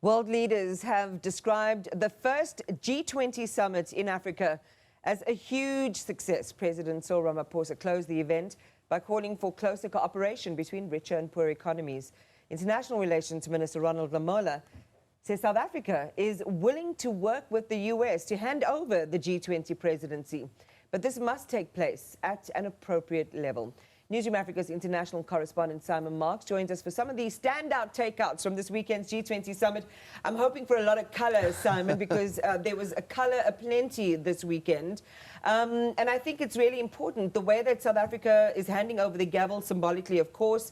World leaders have described the first G20 summit in Africa as a huge success. President Cyril Ramaphosa closed the event by calling for closer cooperation between richer and poorer economies. International Relations Minister Ronald Lamola says South Africa is willing to work with the US to hand over the G20 presidency, but this must take place at an appropriate level. Newzroom Africa's international correspondent Simon Marks joins us for some of these standout takeouts from this weekend's G20 summit. I'm hoping for a lot of colour, Simon, because there was a colour aplenty this weekend. And I think it's really important, the way that South Africa is handing over the gavel, symbolically, of course,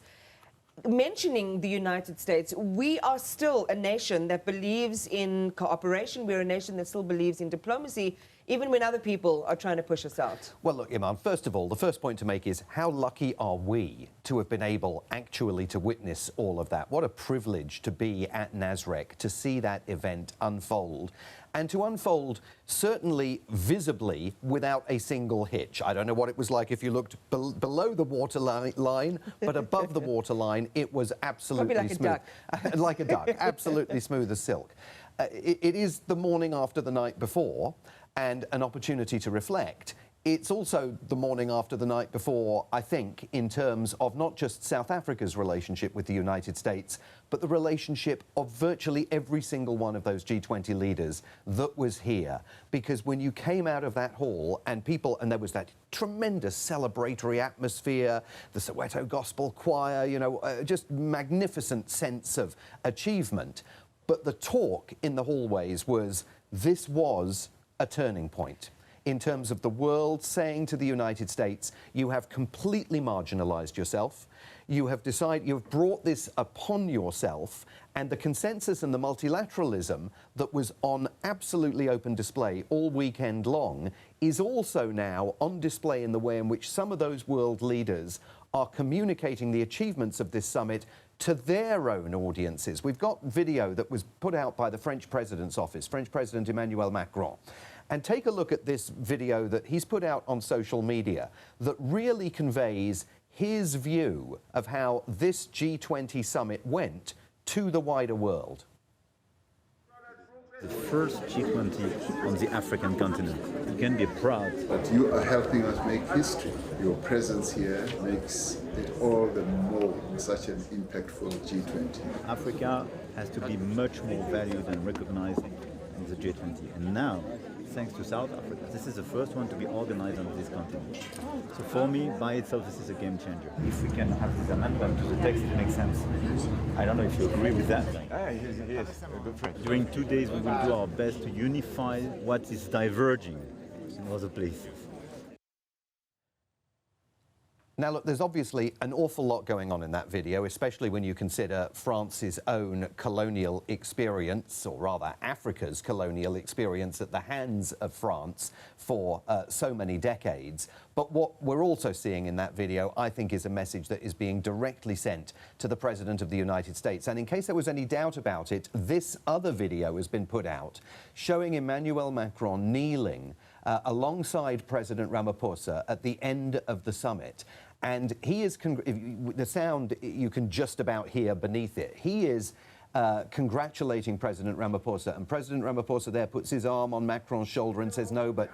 mentioning the United States. We are still a nation that believes in cooperation. We're a nation that still believes in diplomacy, even when other people are trying to push us out. Well, look, Iman, first of all, the first point to make is how lucky are we to have been able actually to witness all of that? What a privilege to be at Nasrec, to see that event unfold, and to unfold certainly visibly without a single hitch. I don't know what it was like if you looked below the waterline, but above the waterline, it was absolutely like smooth. A duck. Like a duck, absolutely smooth as silk. It is the morning after the night before, and an opportunity to reflect. It's also the morning after the night before, I think, in terms of not just South Africa's relationship with the United States, but the relationship of virtually every single one of those G20 leaders that was here. Because when you came out of that hall and there was that tremendous celebratory atmosphere, the Soweto Gospel Choir, you know, just magnificent sense of achievement. But the talk in the hallways was, this was a turning point in terms of the world saying to the United States, you have completely marginalized yourself. You have decided, you've brought this upon yourself, and the consensus and the multilateralism that was on absolutely open display all weekend long is also now on display in the way in which some of those world leaders are communicating the achievements of this summit to their own audiences. We've got video that was put out by the French President's office, French President Emmanuel Macron. And take a look at this video that he's put out on social media that really conveys his view of how this G20 summit went to the wider world. The first G20 on the African continent. You can be proud. But you are helping us make history. Your presence here makes it all the more such an impactful G20. Africa has to be much more valued and recognized in the G20. And now, thanks to South Africa, this is the first one to be organized on this continent. So for me, by itself, this is a game changer. If we can have this amendment to the text, it makes sense. I don't know if you agree with that. Yes, a good friend. During 2 days, we will do our best to unify what is diverging in other places. Now, look, there's obviously an awful lot going on in that video, especially when you consider France's own colonial experience, or rather Africa's colonial experience at the hands of France for so many decades. But what we're also seeing in that video, I think, is a message that is being directly sent to the President of the United States. And in case there was any doubt about it, this other video has been put out showing Emmanuel Macron kneeling alongside President Ramaphosa at the end of the summit. And he is, the sound you can just about hear beneath it, he is congratulating President Ramaphosa. And President Ramaphosa there puts his arm on Macron's shoulder and says, no, but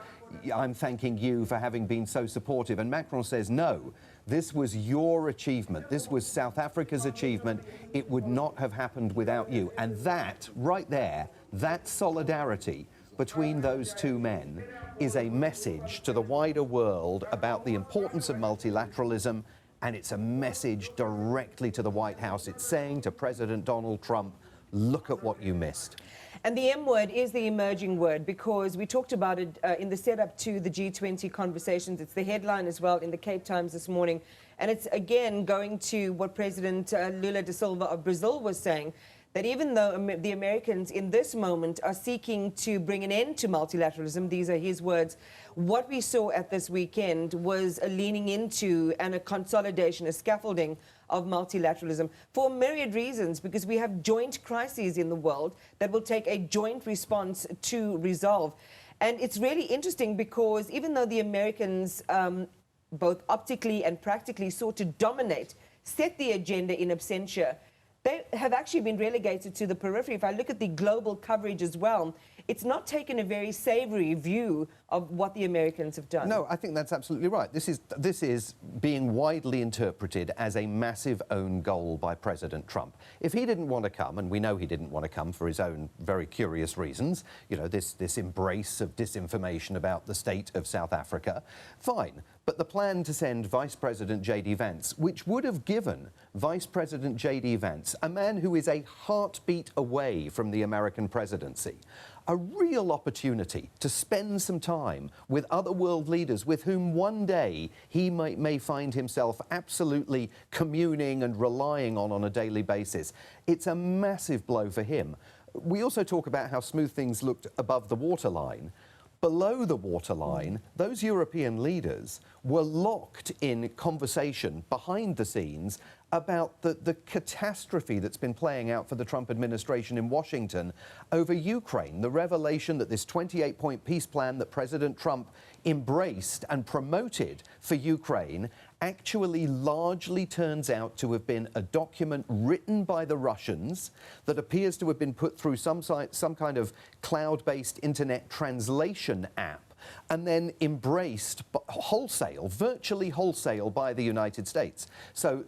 I'm thanking you for having been so supportive. And Macron says, no, this was your achievement. This was South Africa's achievement. It would not have happened without you. And that, right there, that solidarity between those two men is a message to the wider world about the importance of multilateralism, and it's a message directly to the White House. It's saying to President Donald Trump, look at what you missed. And the M word is the emerging word, because we talked about it in the setup to the G20 conversations. It's the headline as well in the Cape Times this morning. And it's, again, going to what President Lula da Silva of Brazil was saying, that even though the Americans in this moment are seeking to bring an end to multilateralism, these are his words, what we saw at this weekend was a leaning into and a consolidation, a scaffolding of multilateralism for myriad reasons, because we have joint crises in the world that will take a joint response to resolve. And it's really interesting because even though the Americans, both optically and practically, sought to dominate, set the agenda in absentia, they have actually been relegated to the periphery. If I look at the global coverage as well, it's not taken a very savoury view of what the Americans have done. No, I think that's absolutely right. This is being widely interpreted as a massive own goal by President Trump. If he didn't want to come, and we know he didn't want to come for his own very curious reasons, you know, this embrace of disinformation about the state of South Africa, fine. But the plan to send Vice President J.D. Vance, which would have given Vice President J.D. Vance, a man who is a heartbeat away from the American presidency, a real opportunity to spend some time with other world leaders with whom one day he may find himself absolutely communing and relying on a daily basis. It's a massive blow for him. We also talk about how smooth things looked above the waterline. Below the waterline, those European leaders were locked in conversation behind the scenes about the catastrophe that's been playing out for the Trump administration in Washington over Ukraine. The revelation that this 28-point peace plan that President Trump embraced and promoted for Ukraine actually largely turns out to have been a document written by the Russians that appears to have been put through some kind of cloud-based internet translation app and then embraced wholesale, virtually wholesale, by the United States. So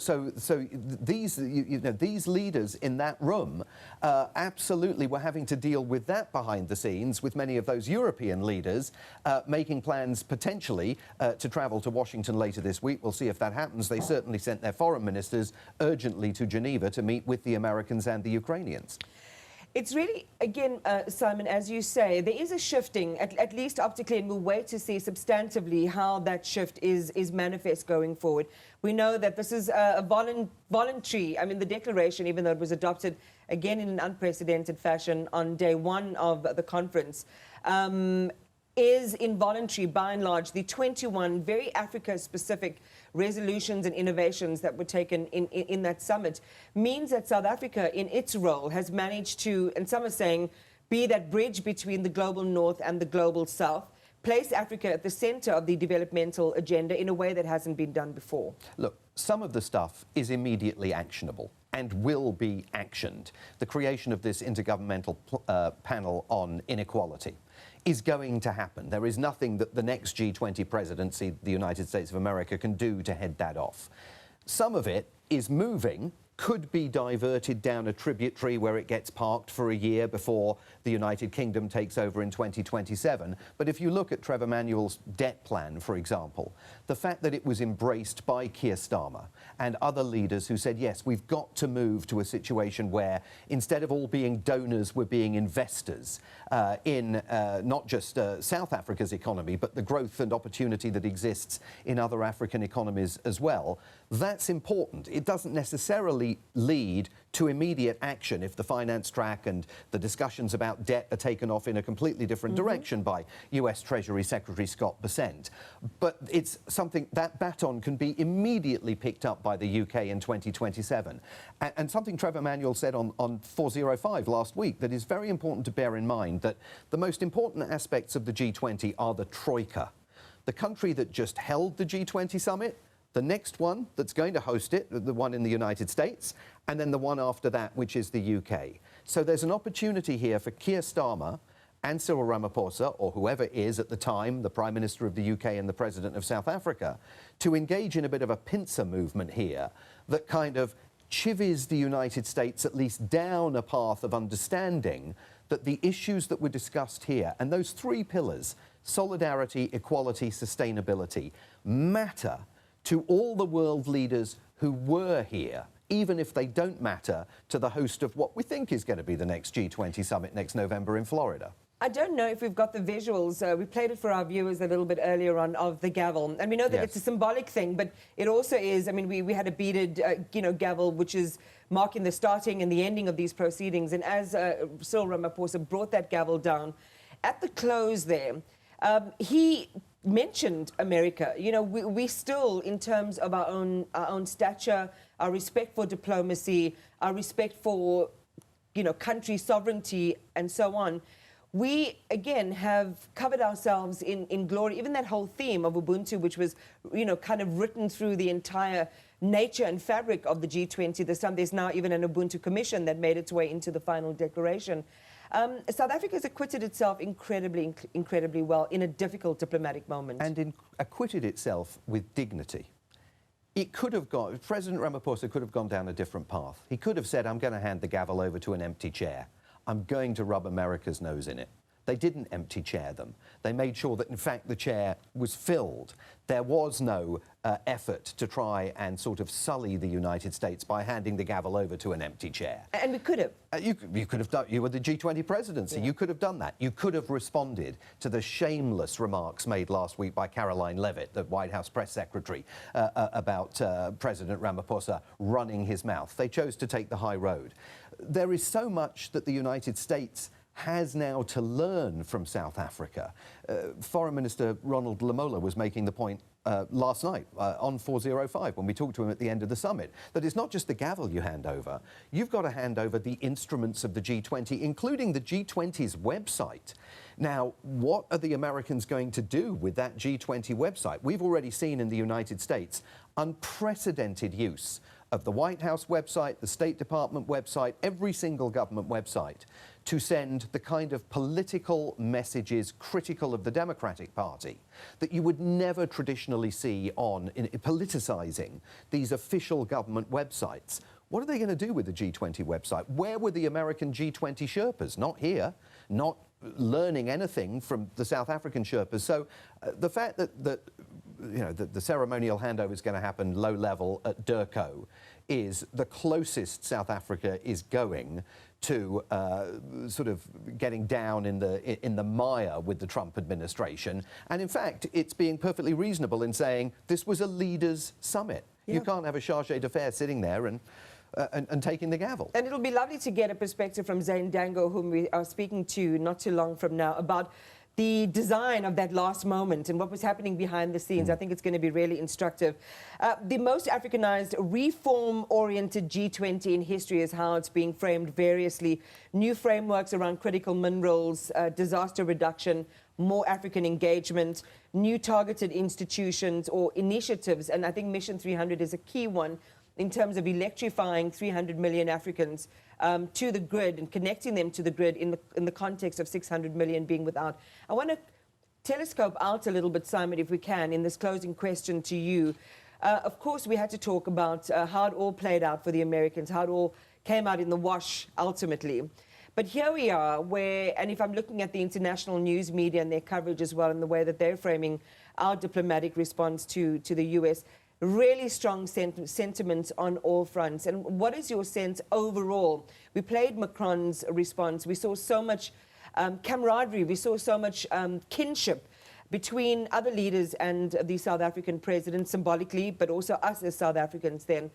these these leaders in that room absolutely were having to deal with that behind the scenes, with many of those European leaders making plans potentially to travel to Washington later this week. We'll see if that happens. They certainly sent their foreign ministers urgently to Geneva to meet with the Americans and the Ukrainians. It's really, again, Simon, as you say, there is a shifting, at least optically, and we'll wait to see substantively how that shift is manifest going forward. We know that this is a voluntary, I mean, the declaration, even though it was adopted, again, in an unprecedented fashion on day one of the conference, is involuntary, by and large. The 21 very Africa-specific resolutions and innovations that were taken in that summit means that South Africa, in its role, has managed to, and some are saying, be that bridge between the global north and the global south, place Africa at the center of the developmental agenda in a way that hasn't been done before. Look, some of the stuff is immediately actionable and will be actioned. The creation of this intergovernmental panel on inequality is going to happen. There is nothing that the next G20 presidency, the United States of America, can do to head that off. Some of it is moving, could be diverted down a tributary where it gets parked for a year before the United Kingdom takes over in 2027. But if you look at Trevor Manuel's debt plan, for example, the fact that it was embraced by Keir Starmer and other leaders who said, yes, we've got to move to a situation where instead of all being donors, we're being investors in not just South Africa's economy, but the growth and opportunity that exists in other African economies as well. That's important. It doesn't necessarily lead to immediate action if the finance track and the discussions about debt are taken off in a completely different direction by US Treasury Secretary Scott Bessent. But it's something that baton can be immediately picked up by the UK in 2027. And something Trevor Manuel said on 405 last week that is very important to bear in mind, that the most important aspects of the G20 are the troika. The country that just held the G20 summit, the next one that's going to host it, the one in the United States, and then the one after that, which is the UK. So there's an opportunity here for Keir Starmer and Cyril Ramaphosa, or whoever is at the time the Prime Minister of the UK and the President of South Africa, to engage in a bit of a pincer movement here that kind of chivies the United States at least down a path of understanding that the issues that were discussed here, and those three pillars, solidarity, equality, sustainability, matter to all the world leaders who were here, even if they don't matter to the host of what we think is going to be the next G20 summit next November in Florida. I don't know if we've got the visuals. We played it for our viewers a little bit earlier on of the gavel. And we know that it's a symbolic thing, but it also is, I mean, we had a beaded, gavel, which is marking the starting and the ending of these proceedings. And as Cyril Ramaphosa brought that gavel down, at the close there, he mentioned America. You know, we still, in terms of our own stature, our respect for diplomacy, our respect for, country sovereignty and so on, we, again, have covered ourselves in glory. Even that whole theme of Ubuntu, which was, kind of written through the entire nature and fabric of the G20 this time. There's now even an Ubuntu Commission that made its way into the final declaration. South Africa has acquitted itself incredibly well in a difficult diplomatic moment. And acquitted itself with dignity. It could have gone, President Ramaphosa could have gone down a different path. He could have said, I'm going to hand the gavel over to an empty chair. I'm going to rub America's nose in it. They didn't empty chair them. They made sure that, in fact, the chair was filled. There was no effort to try and sort of sully the United States by handing the gavel over to an empty chair. And we could have. You could have done. You were the G20 presidency. Yeah. You could have done that. You could have responded to the shameless remarks made last week by Caroline Levitt, the White House press secretary, about President Ramaphosa running his mouth. They chose to take the high road. There is so much that the United States has now to learn from South Africa. Foreign Minister Ronald Lamola was making the point last night on 405 when we talked to him at the end of the summit, that it's not just the gavel you hand over, you've got to hand over the instruments of the G20, including the G20's website. Now, what are the Americans going to do with that G20 website? We've already seen in the United States unprecedented use of the White House website, the State Department website, every single government website, to send the kind of political messages critical of the Democratic Party that you would never traditionally see on politicizing these official government websites. What are they going to do with the G20 website? Where were the American G20 Sherpas? Not here, not learning anything from the South African Sherpas. So the fact that the ceremonial handover is going to happen low level at Durko is the closest South Africa is going to sort of getting down in the mire with the Trump administration. And in fact, it's being perfectly reasonable in saying this was a leaders' summit. Yeah. You can't have a charge d'affaires sitting there and taking the gavel. And it'll be lovely to get a perspective from Zane Dango, whom we are speaking to not too long from now, about the design of that last moment and what was happening behind the scenes. I think it's going to be really instructive. The most Africanized, reform-oriented G20 in history is how it's being framed variously. New frameworks around critical minerals, disaster reduction, more African engagement, new targeted institutions or initiatives. And I think Mission 300 is a key one in terms of electrifying 300 million Africans to the grid and connecting them to the grid in the context of 600 million being without. I want to telescope out a little bit, Simon, if we can, in this closing question to you. Of course, we had to talk about how it all played out for the Americans, how it all came out in the wash ultimately. But here we are where, and if I'm looking at the international news media and their coverage as well and the way that they're framing our diplomatic response to the US, really strong sentiments on all fronts. And what is your sense overall? We played Macron's response. We saw so much camaraderie. We saw so much kinship between other leaders and the South African president symbolically, but also us as South Africans then.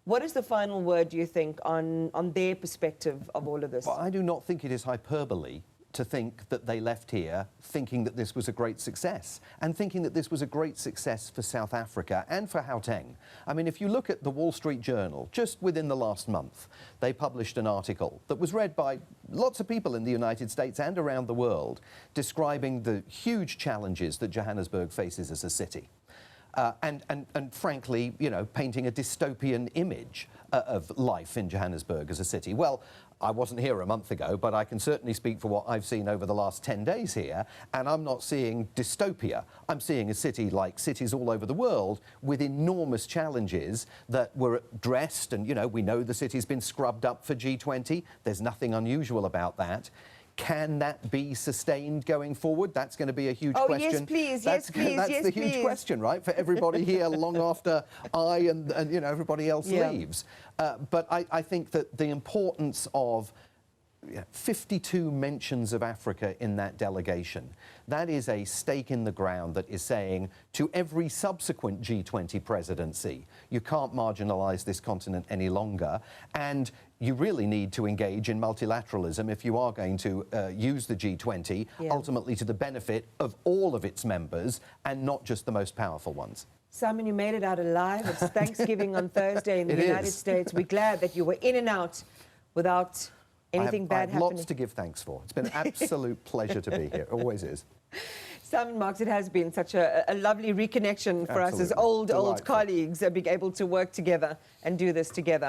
What is the final word, do you think, on their perspective of all of this? Well, I do not think it is hyperbole to think that they left here thinking that this was a great success and thinking that this was a great success for South Africa and for Gauteng. I mean, if you look at the Wall Street Journal, just within the last month, they published an article that was read by lots of people in the United States and around the world describing the huge challenges that Johannesburg faces as a city. And frankly, painting a dystopian image of life in Johannesburg as a city. Well, I wasn't here a month ago, but I can certainly speak for what I've seen over the last 10 days here, and I'm not seeing dystopia. I'm seeing a city like cities all over the world with enormous challenges that were addressed, and, we know the city's been scrubbed up for G20. There's nothing unusual about that. Can that be sustained going forward? That's going to be a huge question. Yes, please. That's the huge please. question, right, for everybody here long after I and everybody else leaves. But I think that the importance of 52 mentions of Africa in that delegation, that is a stake in the ground that is saying to every subsequent G20 presidency, you can't marginalise this continent any longer, and you really need to engage in multilateralism if you are going to use the G20, ultimately to the benefit of all of its members and not just the most powerful ones. Simon, you made it out alive. It's Thanksgiving on Thursday in the United States. We're glad that you were in and out without Anything I bad have lots happening? to give thanks for. It's been an absolute pleasure to be here. It always is. Simon Marks, it has been such a lovely reconnection for us as Absolutely. old Delightful. colleagues, being able to work together and do this together.